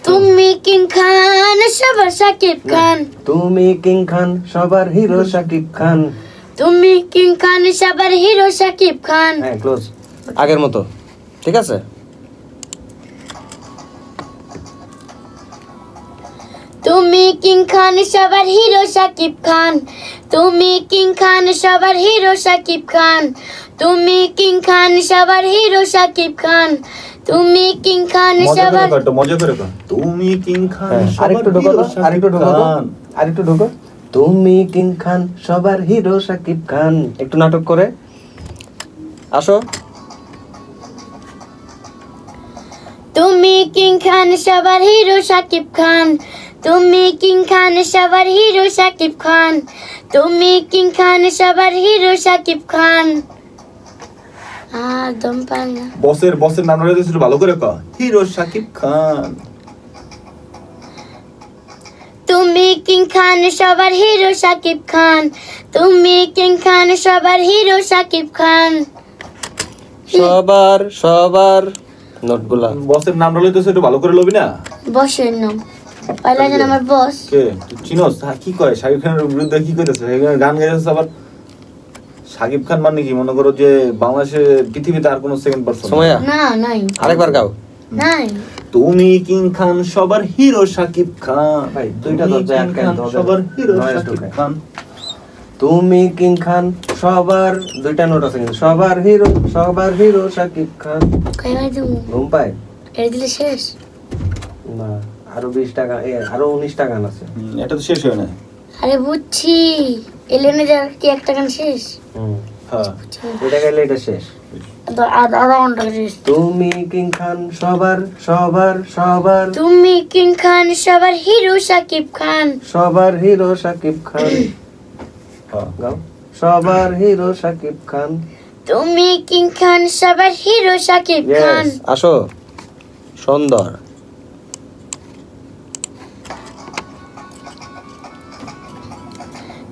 তুমি কিং খান সবার শাকিব খান, তুমি কিং খান সবার হিরো শাকিব খান, তুমি কিং খান সবার হিরো শাকিব খান। হ্যাঁ ক্লোজ আগের মতো ঠিক আছে। তুমি কিং খান সবার হিরো শাকিব খান, তুমি কিং খান সবার হিরো শাকিব খান, তুমি কিং খান সবার হিরো শাকিব খান, তুমি কিং খান সবার। মজা করে কর তুমি কিং খান আরেকটু ঢোকো, আরেকটু ঢোকো, আরেকটু ঢোকো। তুমি কিং খান সবার হিরো শাকিব খান, একটু নাটক করে আসো। তুমি কিং খান সবার হিরো শাকিব খান, তুমি কিং খান সবার হিরো শাকিব খান, তুমি কিং খান সবার হিরো শাকিব খান। দম পাই না। বসের নাম ধরে একটু ভালো করে কর হিরো শাকিব খান। তুমি কিং খান সবার হিরো শাকিব খান, তুমি কিং খান সবার হিরো শাকিব খান। সবার নোটগুলা বসের নাম ধরে একটু ভালো করে লবি না। বসের নাম পয়লা জন আমার বস। কে তুই চিনোস? কি কয় শাকিব খানের বিরুদ্ধে কি কইতাছে? গান গাইতেছে আবার। শাকিব খান মানে কি মনে করো যে বাংলাদেশে পৃথিবীতে আর কোনো সেকেন্ড পারসন না নাই। আরেকবার গাও। নাই তুমি কিং খান সবার হিরো শাকিব খান। ভাই দুইটা দরজা আটকায় দাও। সবার হিরো শাকিব খান। তুমি কিং খান সবার, দুইটা নোট আছে কিন্তু সবার হিরো শাকিব খান। কয়বার দেবো? ঘুম পায় এটা দিলে শেষ? না আরো 20 টাকা, আরো 19 টাকা আছে। এটা তো শেষ হয় না। আরে বুঝছি, এলেনে যার কি একটা গান শেষ। হ্যাঁ এটা গেলে এটা শেষ। আধা ঘন্টা শেষ। তুমি কিং খান সবার, তুমি কিং খান সবার হিরো শাকিব খান, সবার হিরো শাকিব খান। গাও সবার হিরো শাকিব খান। তুমি কিং খান সবার হিরো শাকিব খান। আসো সুন্দর।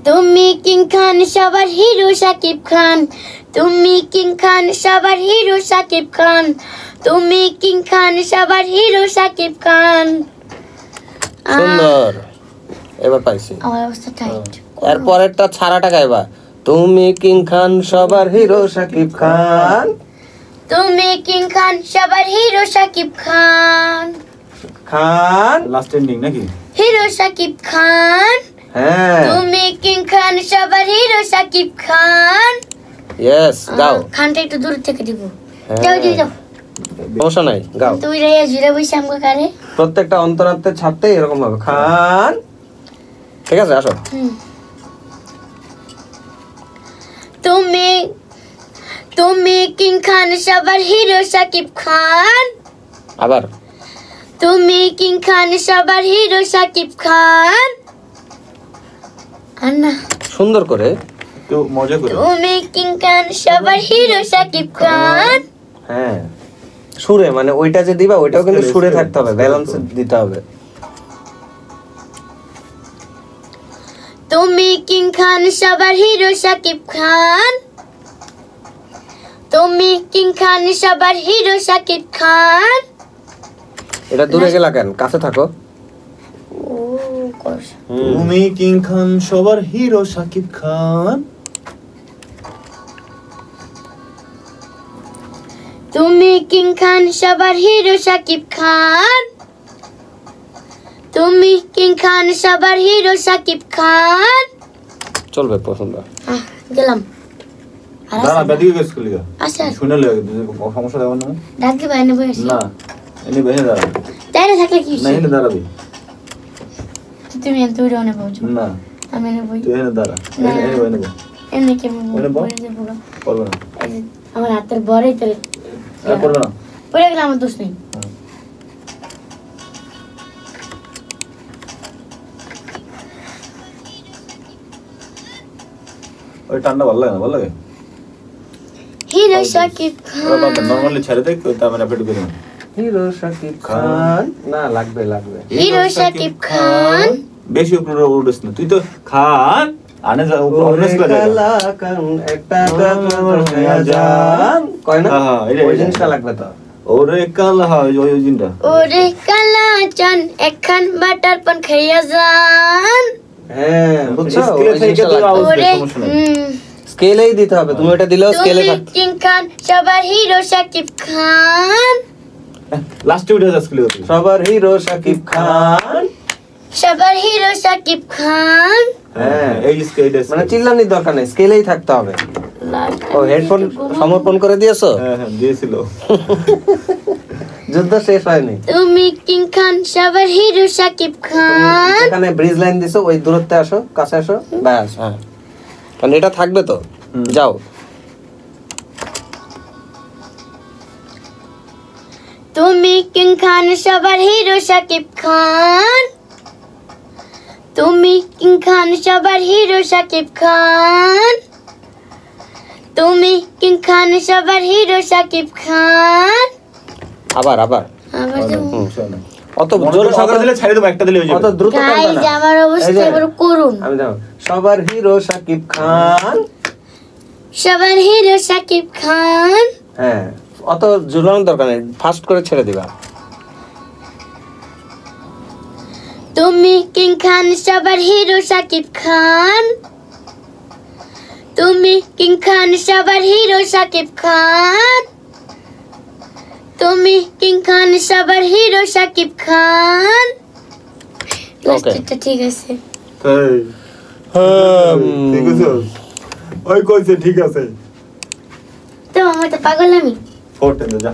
তুমি কিং খান সবার হিরো শাকিব খান, তুমি কিং খান সবার হিরো শাকিব খান, তুমি কিং খান সবার হিরো শাকিব খান। সুন্দর এবার পাইছি। আমার অবস্থা টাইট। এর পরেরটা ছাড়াটা গাইবা। তুমি কিং খান সবার হিরো শাকিব খান, তুমি কিং খান সবার হিরো শাকিব খান, খান লাস্ট এন্ডিং নাকি? হিরো শাকিব খান। হ্যাঁ তুমি কিং খান সবার হিরো শাকিব খান। ইয়েস গাও। খানটা একটু দূর থেকে দিব। হ্যাঁ। যাও যাও। সমস্যা নাই গাও। তুই রে জুড়ে বসে আমগো কারে। প্রত্যেকটা অন্তরাত্মে ছাড়তে এরকম হবে খান। ঠিক আছে আসো। তুমি কিং খান সবার হিরো শাকিব খান, আবার তুমি কিং খান সবার হিরো শাকিব খান। আন্না সুন্দর করে একটু মজা করে। তুমি কিং খান সবার হিরো শাকিব খান। হ্যাঁ সুরে, মানে ওইটা যে দিবা ওইটাও কিন্তু সুরে থাকতে হবে, ব্যালেন্স দিতে হবে। তুমি কিং খান সবার হিরো শাকিব খান, তুমি কিং খান সবার হিরো শাকিব খান। এটা দূরে গেলা কেন, কাছে থাকো। তুমি কিং খান সবার হিরো শাকিব খান, তুমি কিং খান সবার হিরো শাকিব খান, তুমি কিং খান সবার হিরো শাকিব খান। চলবে পছন্দ। গেলাম। দাঁড়া বেদিকে গেছ কলিগা। আচ্ছা শুনে লয়ে সমস্যা দেব না। ডাক দিবা এনে বসে। না এনে বসে দাঁড়া। তাইলে থাকলে কি? না এনে দাঁড়াবি। তুমি এনে তুই রনে বসো। না আমি এনে বই। তুই এনে দাঁড়া। এনে বই নেব। এনে কেমন এনে বই। করবে না। আমার হাতের বড়ই তো করবে না। পড়ে গেলে আমার দোষ নেই। ওই ঠান্ডা ভালো লাগে না? ভালো লাগে হিরো শাকিব খান। নরমালি ছেড়ে দেখ তার মানে আপডেট করে হিরো শাকিব খান। না লাগবে হিরো শাকিব খান। বেশি উপরে উঠছ না তুই তো খান আনে যা উপরে অনেস করে কালা কান একটা কথা জান কয় না। হ্যাঁ ওই জিনিসটা লাগবে তো। ওরে কালা হয় ওই জিনটা। ওরে কালা চান একখান বাটার পান খাইয়া যান। হ্যাঁ বুঝছো স্কেলে থেকে তো আওয়াজ ওরে, দেয়, সমস্যা নাই। স্কেলেই দিতে হবে, তুমি ওটা দিলেও স্কেলে তুমি থাকতে কিং খান সবার হিরো শাকিব খান, লাস্টে উঠে যা স্কেলে করতে। সবার হিরো শাকিব খান। সবার হিরো শাকিব খান। হ্যাঁ এই স্কেলে মানে চিল্লানির দরকার নেই, স্কেলেই থাকতে হবে। ও হেডফোন সমর্পণ করে দিয়েছো? হ্যাঁ দিয়েছিল। যুদ্ধ শেষ হয়নি। তুমি কিং খান সবার হিরো শাকিব খান। এখানে ব্রিজ লাইন দিছো, ওই দূরত্বে আসো, কাছে আসো, ব্যাস। হ্যাঁ কারণ এটা থাকবে তো। যাও। তুমি কিং খান সবার হিরো শাকিব খান, তুমি কিং খান সবার হিরো শাকিব খান, তুমি কিং খান সবার হিরো শাকিব খান। আবার আবার আবার যাবো। অত জোরে সকালে দিলে ছাড়ে দেবো, একটা দিলে হয়ে অত যাবে। দ্রুত টানবে গাইজ না। আমার অবস্থা এই যে, এবার করুন। আমি যাও। সবার হিরো শাকিব খান। সবার হিরো শাকিব খান। হ্যাঁ অত জোরানোর দরকার নেই, ফাস্ট করে ছেড়ে দিবা। তুমি কিং খান সবার হিরো শাকিব খান, তুমি কিং খান সবার হিরো শাকিব খান, তুমি কিং খান সবার হিরো শাকিব খান। লাস্টটা ঠিক আছে। এই, ঠিক আছে? ওই কইছে ঠিক আছে। তো আমার তো পাগল আমি। ফোর্ট যা।